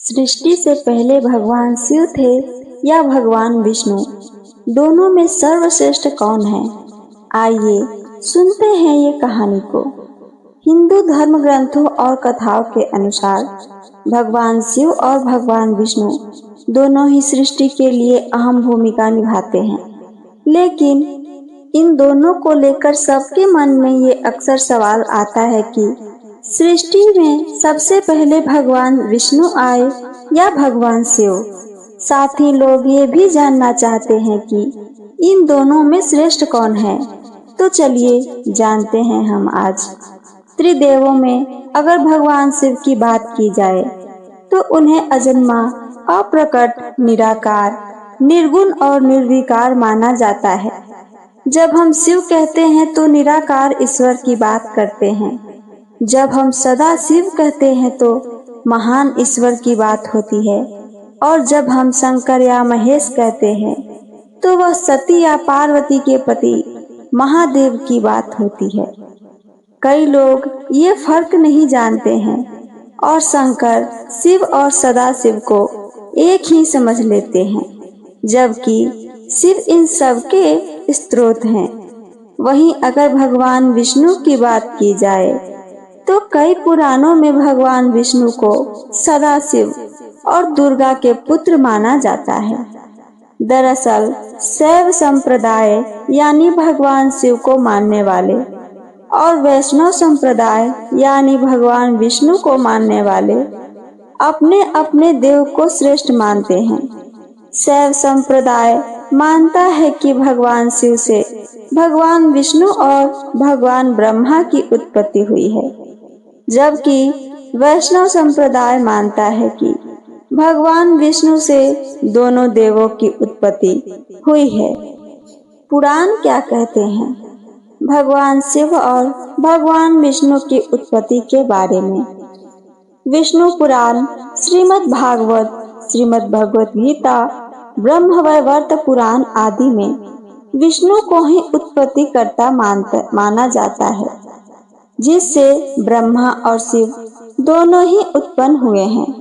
सृष्टि से पहले भगवान शिव थे या भगवान विष्णु? दोनों में सर्वश्रेष्ठ कौन है? आइए सुनते हैं ये कहानी को। हिंदू धर्म ग्रंथों और कथाओं के अनुसार भगवान शिव और भगवान विष्णु दोनों ही सृष्टि के लिए अहम भूमिका निभाते हैं, लेकिन इन दोनों को लेकर सबके मन में ये अक्सर सवाल आता है कि सृष्टि में सबसे पहले भगवान विष्णु आए या भगवान शिव। साथ ही लोग ये भी जानना चाहते हैं कि इन दोनों में श्रेष्ठ कौन है। तो चलिए जानते हैं हम आज। त्रिदेवों में अगर भगवान शिव की बात की जाए तो उन्हें अजन्मा, अप्रकट, निराकार, निर्गुण और निर्विकार माना जाता है। जब हम शिव कहते हैं तो निराकार ईश्वर की बात करते हैं। जब हम सदा शिव कहते हैं तो महान ईश्वर की बात होती है, और जब हम शंकर या महेश कहते हैं तो वह सती या पार्वती के पति महादेव की बात होती है। कई लोग ये फर्क नहीं जानते हैं और शंकर, शिव और सदाशिव को एक ही समझ लेते हैं, जबकि शिव इन सब के स्रोत हैं। वहीं अगर भगवान विष्णु की बात की जाए तो कई पुराणों में भगवान विष्णु को सदाशिव और दुर्गा के पुत्र माना जाता है। दरअसल शैव संप्रदाय यानी भगवान शिव को मानने वाले और वैष्णव संप्रदाय यानी भगवान विष्णु को मानने वाले अपने अपने देव को श्रेष्ठ मानते हैं। शैव संप्रदाय मानता है कि भगवान शिव से भगवान विष्णु और भगवान ब्रह्मा की उत्पत्ति हुई है, जबकि वैष्णव संप्रदाय मानता है कि भगवान विष्णु से दोनों देवों की उत्पत्ति हुई है। पुराण क्या कहते हैं भगवान शिव और भगवान विष्णु की उत्पत्ति के बारे में? विष्णु पुराण, श्रीमद् भागवत, श्रीमद् भगवत गीता, ब्रह्मवैवर्त पुराण आदि में विष्णु को ही उत्पत्ति कर्ता माना जाता है, जिससे ब्रह्मा और शिव दोनों ही उत्पन्न हुए हैं।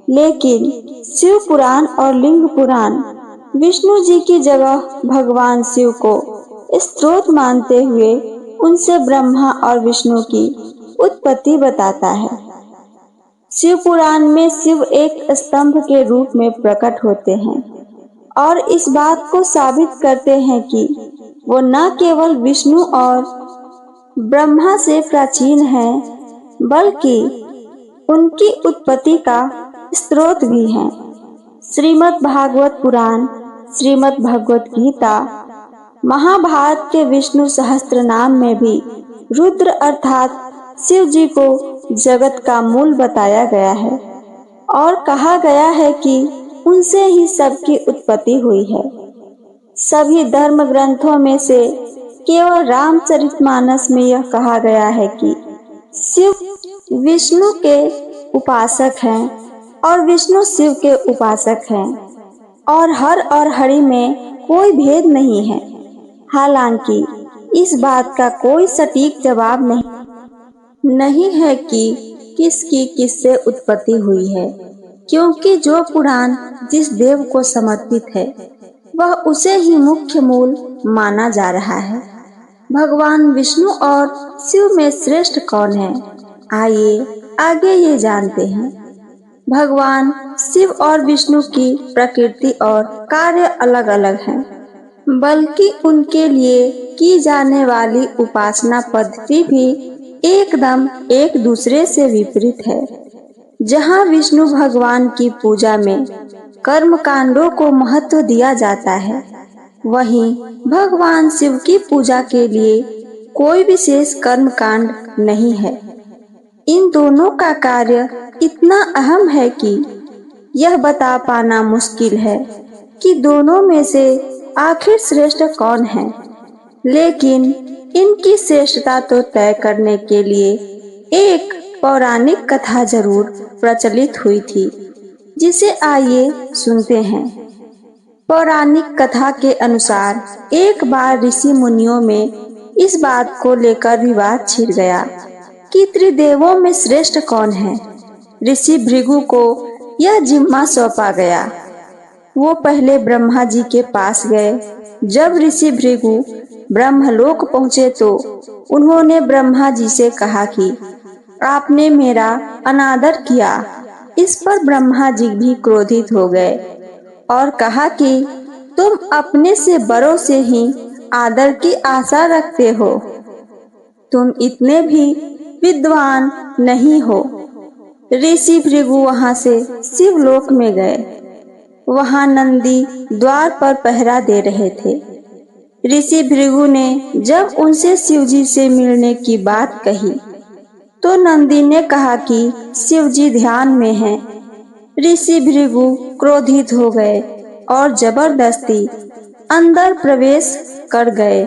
लेकिन शिव पुराण और लिंग पुराण विष्णु जी की जगह भगवान शिव को स्रोत मानते हुए उनसे ब्रह्मा और विष्णु की उत्पत्ति बताता है। शिव पुराण में शिव एक स्तंभ के रूप में प्रकट होते हैं और इस बात को साबित करते हैं कि वो न केवल विष्णु और ब्रह्मा से प्राचीन है, बल्कि उनकी उत्पत्ति का स्रोत भी हैं। श्रीमद् भागवत पुराण, श्रीमद् भगवत गीता, महाभारत के विष्णु सहस्त्र नाम में भी रुद्र अर्थात शिव जी को जगत का मूल बताया गया है और कहा गया है कि उनसे ही सबकी उत्पत्ति हुई है। सभी धर्म ग्रंथों में से केवल रामचरितमानस में यह कहा गया है कि शिव विष्णु के उपासक हैं और विष्णु शिव के उपासक हैं और हर और हरि में कोई भेद नहीं है। हालांकि इस बात का कोई सटीक जवाब नहीं है कि किसकी किससे उत्पत्ति हुई है, क्योंकि जो पुराण जिस देव को समर्पित है वह उसे ही मुख्य मूल माना जा रहा है। भगवान विष्णु और शिव में श्रेष्ठ कौन है? आइए आगे ये जानते हैं। भगवान शिव और विष्णु की प्रकृति और कार्य अलग अलग हैं, बल्कि उनके लिए की जाने वाली उपासना पद्धति भी एकदम एक दूसरे से विपरीत है। जहाँ विष्णु भगवान की पूजा में कर्म कांडों को महत्व दिया जाता है, वहीं भगवान शिव की पूजा के लिए कोई विशेष कर्म कांड नहीं है। इन दोनों का कार्य इतना अहम है कि यह बता पाना मुश्किल है कि दोनों में से आखिर श्रेष्ठ कौन है। लेकिन इनकी श्रेष्ठता तो तय करने के लिए एक पौराणिक कथा जरूर प्रचलित हुई थी, जिसे आइए सुनते हैं। पौराणिक कथा के अनुसार एक बार ऋषि मुनियों में इस बात को लेकर विवाद छिड़ गया कि त्रिदेवों में श्रेष्ठ कौन है। ऋषि भृगु को यह जिम्मा सौंपा गया। वो पहले ब्रह्मा जी के पास गए। जब ऋषि भृगु ब्रह्मलोक पहुँचे तो उन्होंने ब्रह्मा जी से कहा कि आपने मेरा अनादर किया। इस पर ब्रह्मा जी भी क्रोधित हो गए और कहा कि तुम अपने से बड़ों से ही आदर की आशा रखते हो, तुम इतने भी विद्वान नहीं हो। ऋषि भृगु वहां से शिवलोक में गए। वहां नंदी द्वार पर पहरा दे रहे थे। ऋषि भृगु ने जब उनसे शिवजी से मिलने की बात कही तो नंदी ने कहा कि शिवजी ध्यान में हैं। ऋषि भृगु क्रोधित हो गए और जबरदस्ती अंदर प्रवेश कर गए।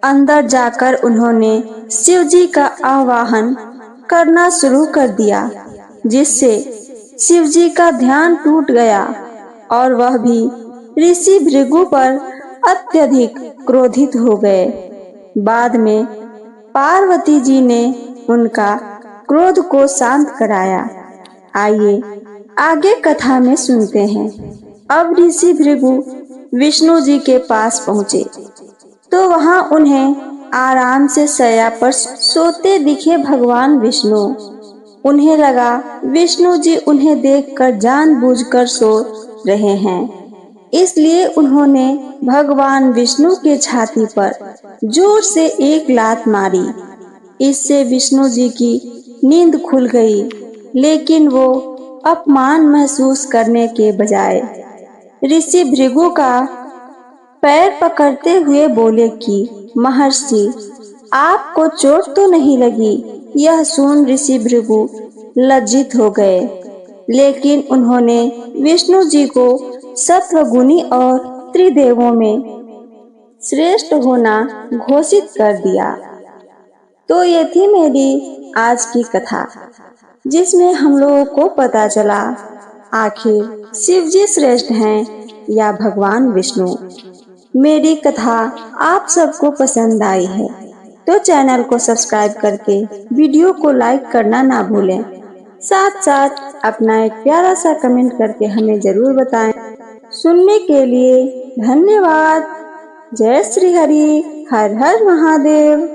अंदर जाकर उन्होंने शिवजी का आवाहन करना शुरू कर दिया, जिससे शिवजी का ध्यान टूट गया और वह भी ऋषि भृगु पर अत्यधिक क्रोधित हो गए। बाद में पार्वती जी ने उनका क्रोध को शांत कराया। आइए आगे कथा में सुनते हैं। अब ऋषि भृगु विष्णु जी के पास पहुँचे तो वहां उन्हें आराम से शैया पर सोते दिखे भगवान विष्णु। उन्हें लगा विष्णु जी उन्हें देखकर जानबूझकर सो रहे हैं, इसलिए उन्होंने भगवान विष्णु के छाती पर जोर से एक लात मारी। इससे विष्णु जी की नींद खुल गई, लेकिन वो अपमान महसूस करने के बजाय ऋषि भृगु का पैर पकड़ते हुए बोले कि महर्षि, आपको चोट तो नहीं लगी। यह सुन ऋषि भृगु लज्जित हो गए, लेकिन उन्होंने विष्णु जी को सत्वगुणी और त्रिदेवों में श्रेष्ठ होना घोषित कर दिया। तो ये थी मेरी आज की कथा, जिसमें हम लोगों को पता चला आखिर शिव जी श्रेष्ठ हैं या भगवान विष्णु। मेरी कथा आप सबको पसंद आई है तो चैनल को सब्सक्राइब करके वीडियो को लाइक करना ना भूलें। साथ साथ अपना एक प्यारा सा कमेंट करके हमें जरूर बताएं। सुनने के लिए धन्यवाद। जय श्री हरि। हर हर महादेव।